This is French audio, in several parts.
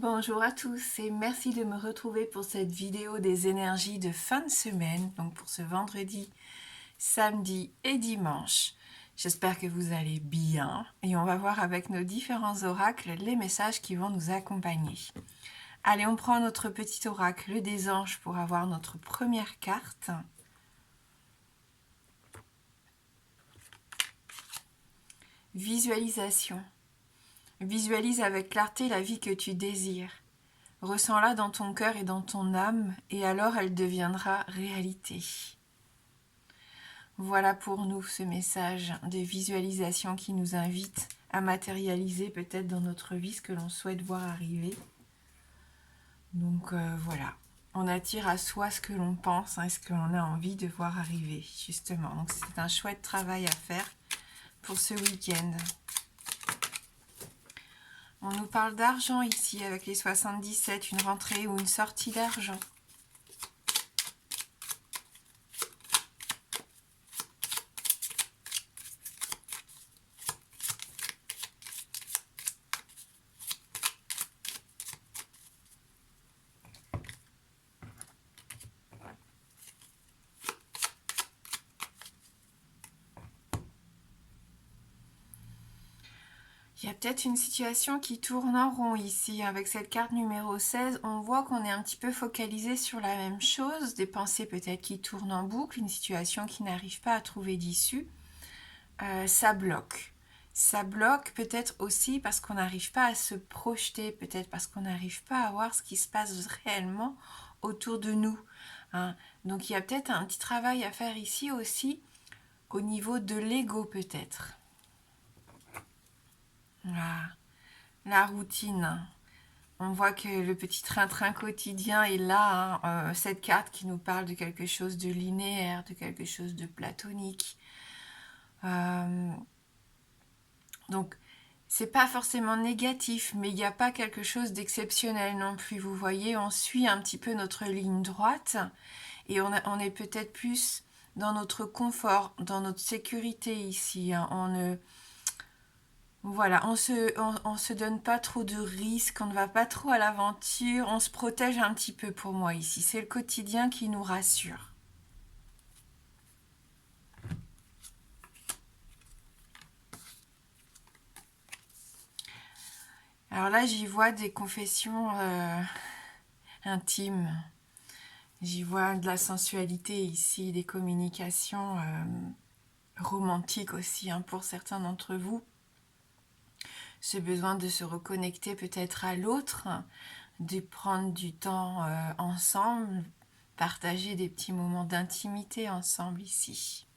Bonjour à tous et merci de me retrouver pour cette vidéo des énergies de fin de semaine, donc pour ce vendredi, samedi et dimanche. J'espère que vous allez bien et on va voir avec nos différents oracles les messages qui vont nous accompagner. Allez, on prend notre petit oracle des anges pour avoir notre première carte. Visualisation. Visualise avec clarté la vie que tu désires. Ressens-la dans ton cœur et dans ton âme, et alors elle deviendra réalité. Voilà pour nous ce message de visualisation qui nous invite à matérialiser peut-être dans notre vie ce que l'on souhaite voir arriver. Donc voilà, on attire à soi ce que l'on pense et ce que l'on a envie de voir arriver, justement. Donc c'est un chouette travail à faire pour ce week-end. On nous parle d'argent ici avec les 77, une rentrée ou une sortie d'argent. Il y a peut-être une situation qui tourne en rond ici. Avec cette carte numéro 16, on voit qu'on est un petit peu focalisé sur la même chose, des pensées peut-être qui tournent en boucle, une situation qui n'arrive pas à trouver d'issue. Ça bloque. Ça bloque peut-être aussi parce qu'on n'arrive pas à se projeter, peut-être parce qu'on n'arrive pas à voir ce qui se passe réellement autour de nous. Hein. Donc il y a peut-être un petit travail à faire ici aussi, au niveau de l'ego peut-être. Voilà. La routine. On voit que le petit train-train quotidien est là. Hein. Cette carte qui nous parle de quelque chose de linéaire, de quelque chose de platonique. Donc, c'est pas forcément négatif, mais il n'y a pas quelque chose d'exceptionnel non plus. Vous voyez, on suit un petit peu notre ligne droite et on est peut-être plus dans notre confort, dans notre sécurité ici. Hein. Voilà, on se donne pas trop de risques, on ne va pas trop à l'aventure, on se protège un petit peu pour moi ici. C'est le quotidien qui nous rassure. Alors là, j'y vois des confessions intimes. J'y vois de la sensualité ici, des communications romantiques aussi hein, pour certains d'entre vous. Ce besoin de se reconnecter peut-être à l'autre, de prendre du temps ensemble, partager des petits moments d'intimité ensemble ici.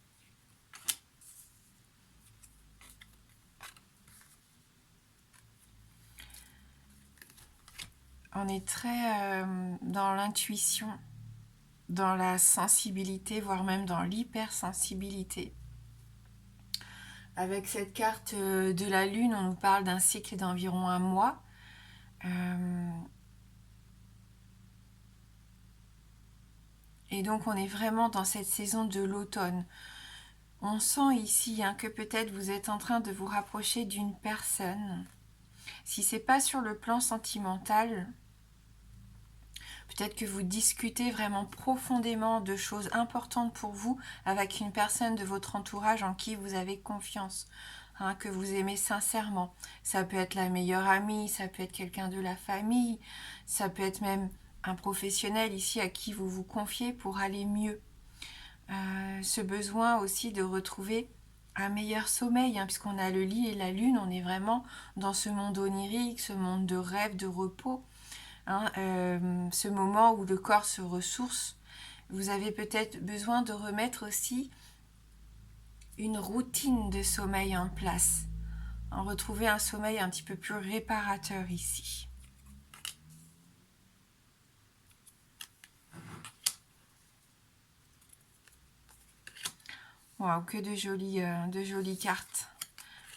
On est très dans l'intuition, dans la sensibilité, voire même dans l'hypersensibilité. Avec cette carte de la Lune, on nous parle d'un cycle d'environ un mois. Et donc on est vraiment dans cette saison de l'automne. On sent ici hein, que peut-être vous êtes en train de vous rapprocher d'une personne. Si c'est pas sur le plan sentimental, peut-être que vous discutez vraiment profondément de choses importantes pour vous avec une personne de votre entourage en qui vous avez confiance, hein, que vous aimez sincèrement. Ça peut être la meilleure amie, ça peut être quelqu'un de la famille, ça peut être même un professionnel ici à qui vous vous confiez pour aller mieux. Ce besoin aussi de retrouver un meilleur sommeil, hein, puisqu'on a le lit et la lune, on est vraiment dans ce monde onirique, ce monde de rêve, de repos, hein, ce moment où le corps se ressource. Vous avez peut-être besoin de remettre aussi une routine de sommeil en place, hein, retrouver un sommeil un petit peu plus réparateur ici. Wow, que de jolies cartes.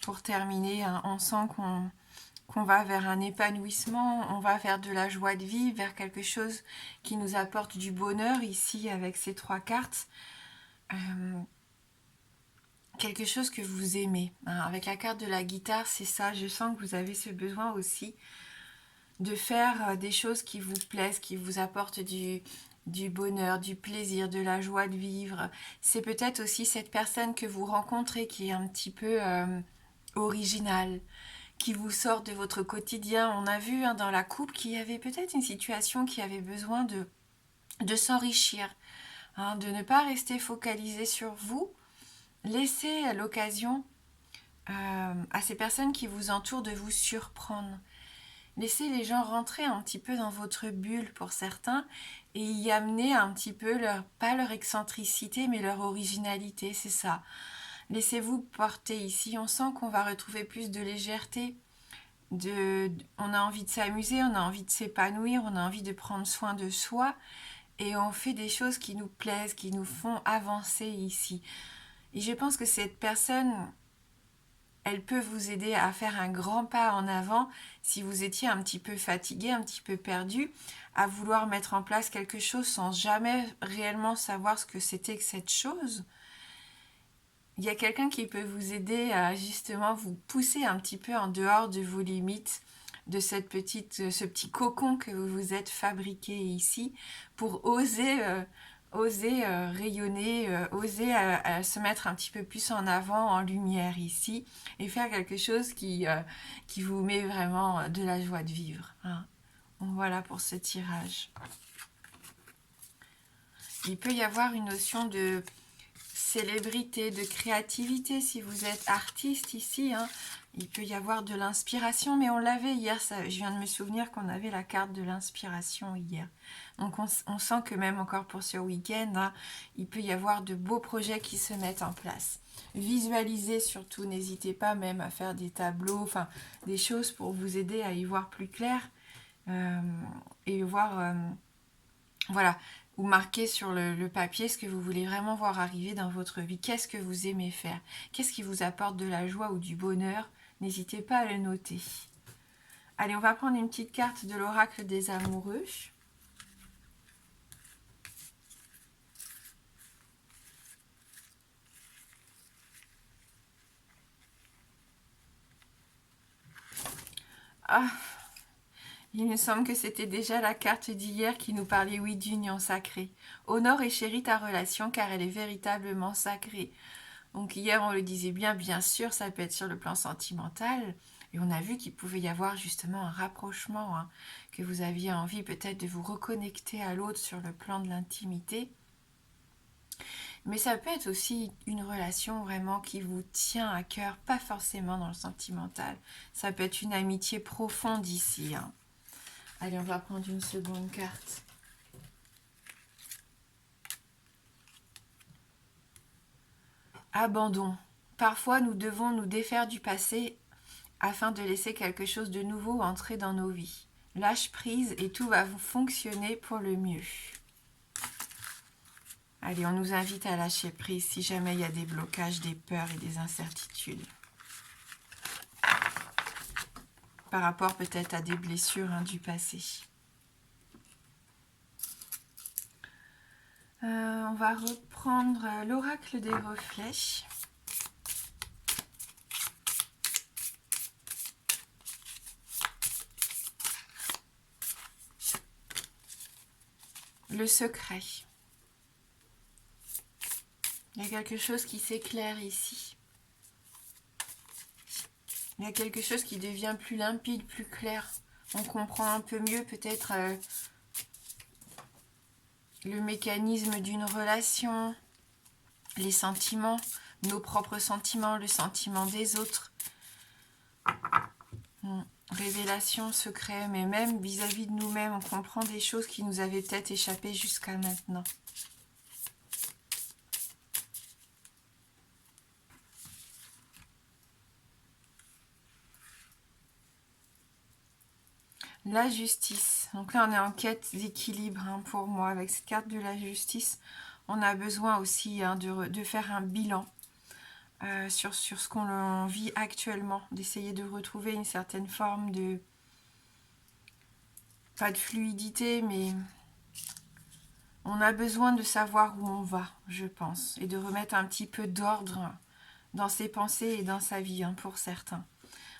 Pour terminer, hein, on sent qu'on va vers un épanouissement, on va vers de la joie de vivre, vers quelque chose qui nous apporte du bonheur ici avec ces trois cartes. Quelque chose que vous aimez. Hein. Avec la carte de la guitare, c'est ça, je sens que vous avez ce besoin aussi de faire des choses qui vous plaisent, qui vous apportent du bonheur, du plaisir, de la joie de vivre. C'est peut-être aussi cette personne que vous rencontrez qui est un petit peu originale, qui vous sort de votre quotidien. On a vu dans la couple qu'il y avait peut-être une situation qui avait besoin de s'enrichir, de ne pas rester focalisé sur vous. Laissez l'occasion à ces personnes qui vous entourent de vous surprendre. Laissez les gens rentrer un petit peu dans votre bulle pour certains et y amener un petit peu pas leur excentricité mais leur originalité, c'est ça. Laissez-vous porter ici, on sent qu'on va retrouver plus de légèreté, on a envie de s'amuser, on a envie de s'épanouir, on a envie de prendre soin de soi et on fait des choses qui nous plaisent, qui nous font avancer ici. Et je pense que cette personne, elle peut vous aider à faire un grand pas en avant si vous étiez un petit peu fatigué, un petit peu perdu, à vouloir mettre en place quelque chose sans jamais réellement savoir ce que c'était que cette chose. Il y a quelqu'un qui peut vous aider à justement vous pousser un petit peu en dehors de vos limites, de ce petit cocon que vous vous êtes fabriqué ici, pour oser rayonner, oser se mettre un petit peu plus en avant, en lumière ici, et faire quelque chose qui vous met vraiment de la joie de vivre. Donc voilà pour ce tirage. Il peut y avoir une notion de célébrité, de créativité si vous êtes artiste ici. Il peut y avoir de l'inspiration, mais on l'avait hier, je viens de me souvenir qu'on avait la carte de l'inspiration hier. Donc on sent que même encore pour ce week-end, il peut y avoir de beaux projets qui se mettent en place. Visualisez surtout, n'hésitez pas même à faire des tableaux, enfin des choses pour vous aider à y voir plus clair et voir, voilà, ou marquer sur le papier ce que vous voulez vraiment voir arriver dans votre vie. Qu'est-ce que vous aimez faire? Qu'est-ce qui vous apporte de la joie ou du bonheur? N'hésitez pas à le noter. Allez, on va prendre une petite carte de l'oracle des amoureux. Il me semble que c'était déjà la carte d'hier qui nous parlait, oui, d'union sacrée. Honore et chéris ta relation car elle est véritablement sacrée. Donc hier, on le disait bien sûr, ça peut être sur le plan sentimental. Et on a vu qu'il pouvait y avoir justement un rapprochement, que vous aviez envie peut-être de vous reconnecter à l'autre sur le plan de l'intimité. Mais ça peut être aussi une relation vraiment qui vous tient à cœur, pas forcément dans le sentimental. Ça peut être une amitié profonde ici. Allez, on va prendre une seconde carte. Abandon. Parfois, nous devons nous défaire du passé afin de laisser quelque chose de nouveau entrer dans nos vies. Lâche prise et tout va fonctionner pour le mieux. Allez, on nous invite à lâcher prise si jamais il y a des blocages, des peurs et des incertitudes. Par rapport peut-être à des blessures du passé. On va reprendre l'oracle des reflets. Le secret. Il y a quelque chose qui s'éclaire ici. Il y a quelque chose qui devient plus limpide, plus clair. On comprend un peu mieux peut-être le mécanisme d'une relation, les sentiments, nos propres sentiments, le sentiment des autres. Révélation, secret, mais même vis-à-vis de nous-mêmes, on comprend des choses qui nous avaient peut-être échappé jusqu'à maintenant. La justice. Donc là, on est en quête d'équilibre pour moi. Avec cette carte de la justice, on a besoin aussi de faire un bilan sur ce qu'on vit actuellement, d'essayer de retrouver une certaine forme de... pas de fluidité, mais on a besoin de savoir où on va, je pense, et de remettre un petit peu d'ordre dans ses pensées et dans sa vie, pour certains.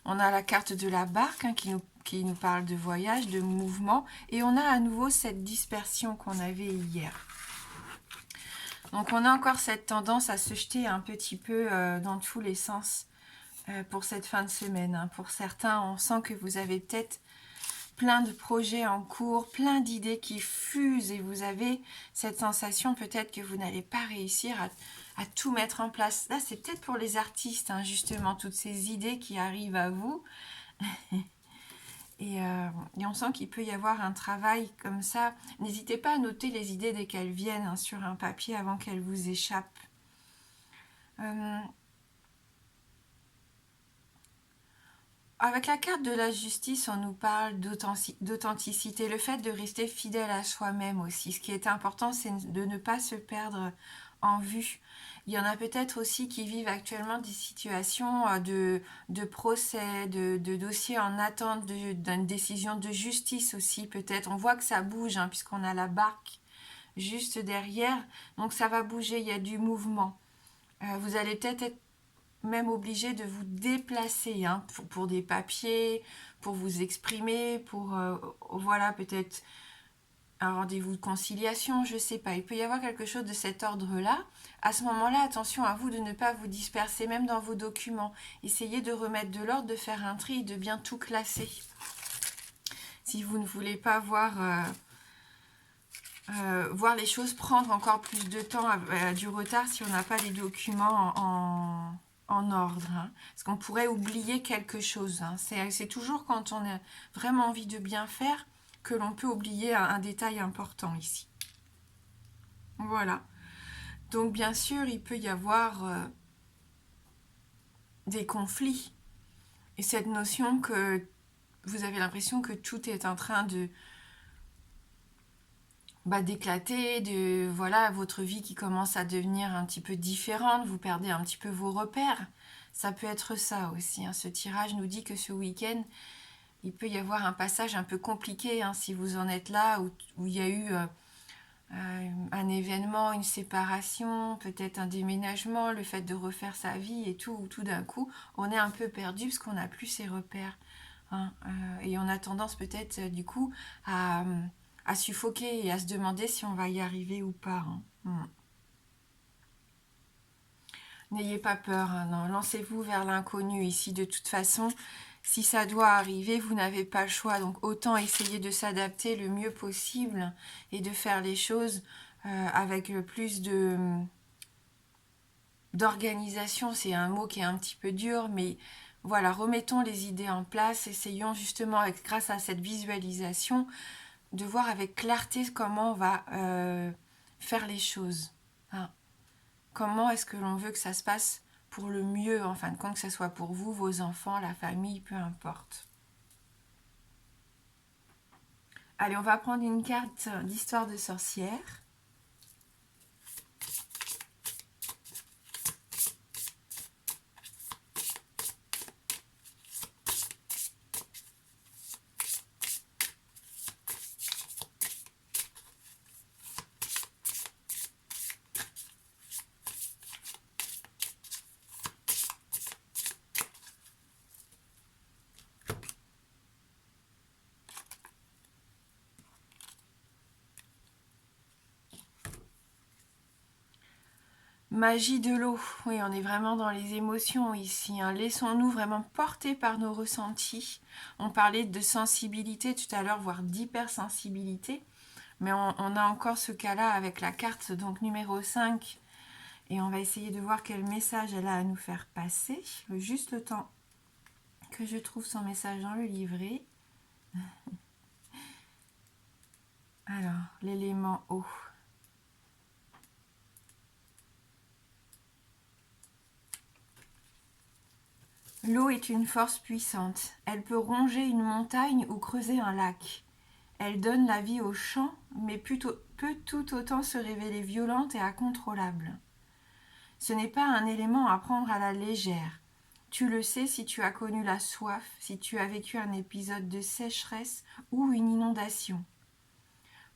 On a la carte de la barque qui nous qui nous parle de voyage, de mouvement. Et on a à nouveau cette dispersion qu'on avait hier. Donc on a encore cette tendance à se jeter un petit peu dans tous les sens pour cette fin de semaine. Hein. Pour certains, on sent que vous avez peut-être plein de projets en cours, plein d'idées qui fusent et vous avez cette sensation peut-être que vous n'allez pas réussir à tout mettre en place. Là, c'est peut-être pour les artistes, hein, justement, toutes ces idées qui arrivent à vous. Et on sent qu'il peut y avoir un travail comme ça. N'hésitez pas à noter les idées dès qu'elles viennent hein, sur un papier avant qu'elles vous échappent. Avec la carte de la justice, on nous parle d'authenticité, le fait de rester fidèle à soi-même aussi. Ce qui est important, c'est de ne pas se perdre en vue. Il y en a peut-être aussi qui vivent actuellement des situations de procès, de dossiers en attente d'une décision de justice aussi peut-être. On voit que ça bouge hein, puisqu'on a la barque juste derrière. Donc ça va bouger, il y a du mouvement. Vous allez peut-être être même obligé de vous déplacer hein, pour des papiers, pour vous exprimer, pour voilà peut-être un rendez-vous de conciliation, je sais pas. Il peut y avoir quelque chose de cet ordre-là. À ce moment-là, attention à vous de ne pas vous disperser, même dans vos documents. Essayez de remettre de l'ordre, de faire un tri, de bien tout classer. Si vous ne voulez pas voir les choses prendre encore plus de temps, du retard, si on n'a pas les documents en ordre. Hein. Parce qu'on pourrait oublier quelque chose. Hein. C'est toujours quand on a vraiment envie de bien faire que l'on peut oublier un détail important ici. Voilà. Donc bien sûr, il peut y avoir des conflits. Et cette notion que vous avez l'impression que tout est en train de d'éclater, de voilà, votre vie qui commence à devenir un petit peu différente, vous perdez un petit peu vos repères. Ça peut être ça aussi. Hein. Ce tirage nous dit que ce week-end, il peut y avoir un passage un peu compliqué hein, si vous en êtes là, où il y a eu un événement, une séparation, peut-être un déménagement, le fait de refaire sa vie et tout d'un coup, on est un peu perdu parce qu'on n'a plus ses repères. Hein, et on a tendance peut-être du coup à suffoquer et à se demander si on va y arriver ou pas. Hein. N'ayez pas peur, hein, non, lancez-vous vers l'inconnu ici. De toute façon, si ça doit arriver, vous n'avez pas le choix. Donc autant essayer de s'adapter le mieux possible et de faire les choses avec le plus d'organisation. C'est un mot qui est un petit peu dur, mais voilà, remettons les idées en place. Essayons justement, grâce à cette visualisation, de voir avec clarté comment on va faire les choses. Hein. Comment est-ce que l'on veut que ça se passe pour le mieux, en fin de compte, que ce soit pour vous, vos enfants, la famille, peu importe. Allez, on va prendre une carte d'histoire de sorcière. Magie de l'eau, oui, on est vraiment dans les émotions ici. Hein. Laissons-nous vraiment porter par nos ressentis. On parlait de sensibilité tout à l'heure, voire d'hypersensibilité. Mais on a encore ce cas-là avec la carte donc numéro 5. Et on va essayer de voir quel message elle a à nous faire passer. Juste le temps que je trouve son message dans le livret. Alors, l'élément eau. L'eau est une force puissante. Elle peut ronger une montagne ou creuser un lac. Elle donne la vie aux champs, mais peut tout autant se révéler violente et incontrôlable. Ce n'est pas un élément à prendre à la légère. Tu le sais si tu as connu la soif, si tu as vécu un épisode de sécheresse ou une inondation.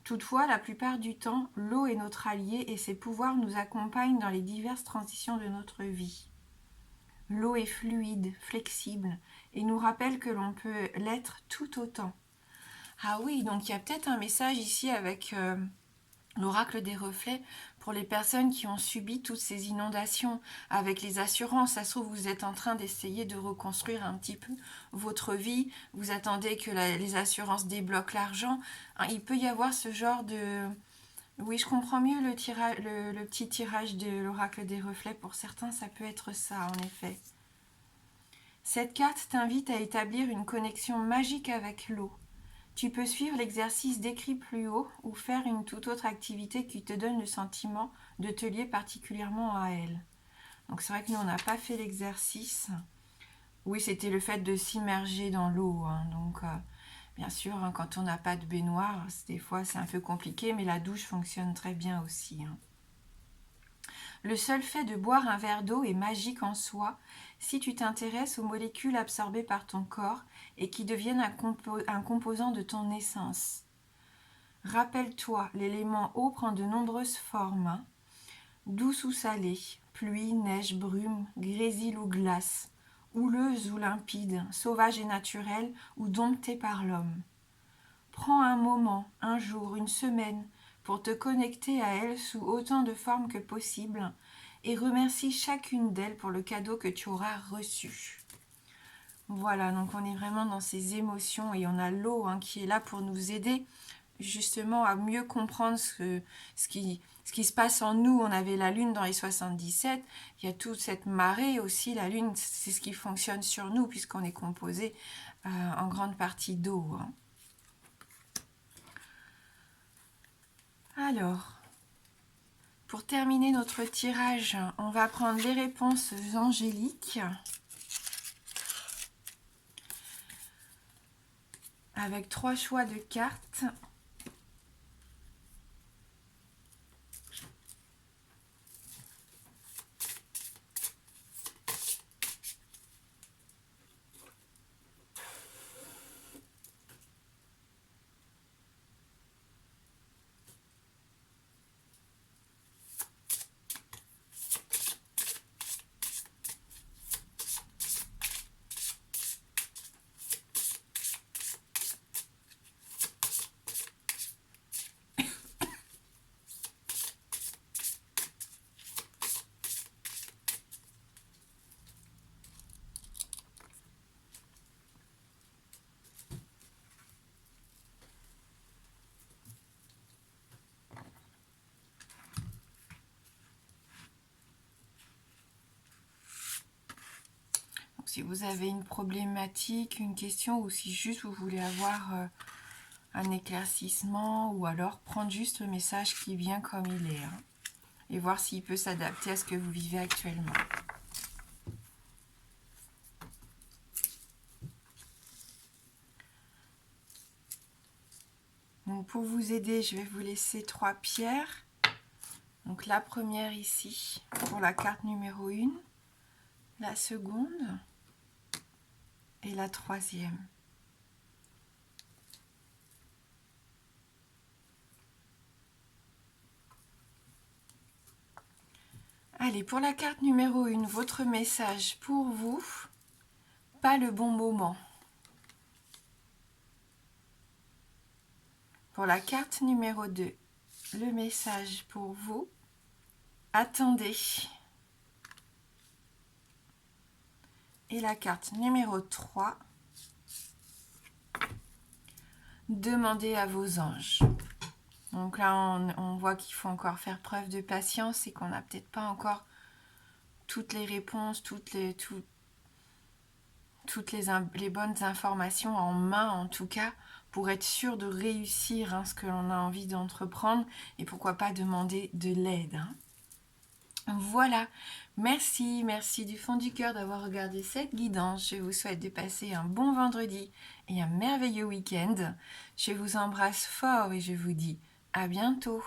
Toutefois, la plupart du temps, l'eau est notre allié et ses pouvoirs nous accompagnent dans les diverses transitions de notre vie. L'eau est fluide, flexible et nous rappelle que l'on peut l'être tout autant. Ah oui, donc il y a peut-être un message ici avec l'oracle des reflets pour les personnes qui ont subi toutes ces inondations avec les assurances. Ça se trouve, vous êtes en train d'essayer de reconstruire un petit peu votre vie. Vous attendez que les assurances débloquent l'argent. Il peut y avoir ce genre de... Oui, je comprends mieux le petit tirage de l'oracle des reflets. Pour certains, ça peut être ça, en effet. Cette carte t'invite à établir une connexion magique avec l'eau. Tu peux suivre l'exercice décrit plus haut ou faire une toute autre activité qui te donne le sentiment de te lier particulièrement à elle. Donc c'est vrai que nous, on n'a pas fait l'exercice. Oui, c'était le fait de s'immerger dans l'eau. Donc, bien sûr, quand on n'a pas de baignoire, des fois c'est un peu compliqué, mais la douche fonctionne très bien aussi. Le seul fait de boire un verre d'eau est magique en soi si tu t'intéresses aux molécules absorbées par ton corps et qui deviennent un composant de ton essence. Rappelle-toi, l'élément eau prend de nombreuses formes, douce ou salée, pluie, neige, brume, grésil ou glace, houleuse ou limpide, sauvage et naturelle ou domptée par l'homme. Prends un moment, un jour, une semaine pour te connecter à elle sous autant de formes que possible et remercie chacune d'elles pour le cadeau que tu auras reçu. Voilà, donc on est vraiment dans ces émotions et on a l'eau qui est là pour nous aider justement à mieux comprendre ce qui se passe en nous. On avait la lune dans les 77, il y a toute cette marée aussi, la lune c'est ce qui fonctionne sur nous puisqu'on est composé en grande partie d'eau. Alors, pour terminer notre tirage, on va prendre les réponses angéliques avec 3 choix de cartes. Si vous avez une problématique, une question, ou si juste vous voulez avoir un éclaircissement, ou alors prendre juste le message qui vient comme il est, et voir s'il peut s'adapter à ce que vous vivez actuellement. Donc pour vous aider, je vais vous laisser 3 pierres. Donc la première ici, pour la carte numéro 1, la seconde, et la troisième. Allez, pour la carte numéro 1, votre message pour vous, pas le bon moment. Pour la carte numéro 2, le message pour vous, attendez. Et la carte numéro 3, demandez à vos anges. Donc là, on voit qu'il faut encore faire preuve de patience et qu'on n'a peut-être pas encore toutes les réponses, toutes les bonnes informations en main, en tout cas, pour être sûr de réussir ce que l'on a envie d'entreprendre et pourquoi pas demander de l'aide. Voilà, merci du fond du cœur d'avoir regardé cette guidance. Je vous souhaite de passer un bon vendredi et un merveilleux week-end. Je vous embrasse fort et je vous dis à bientôt.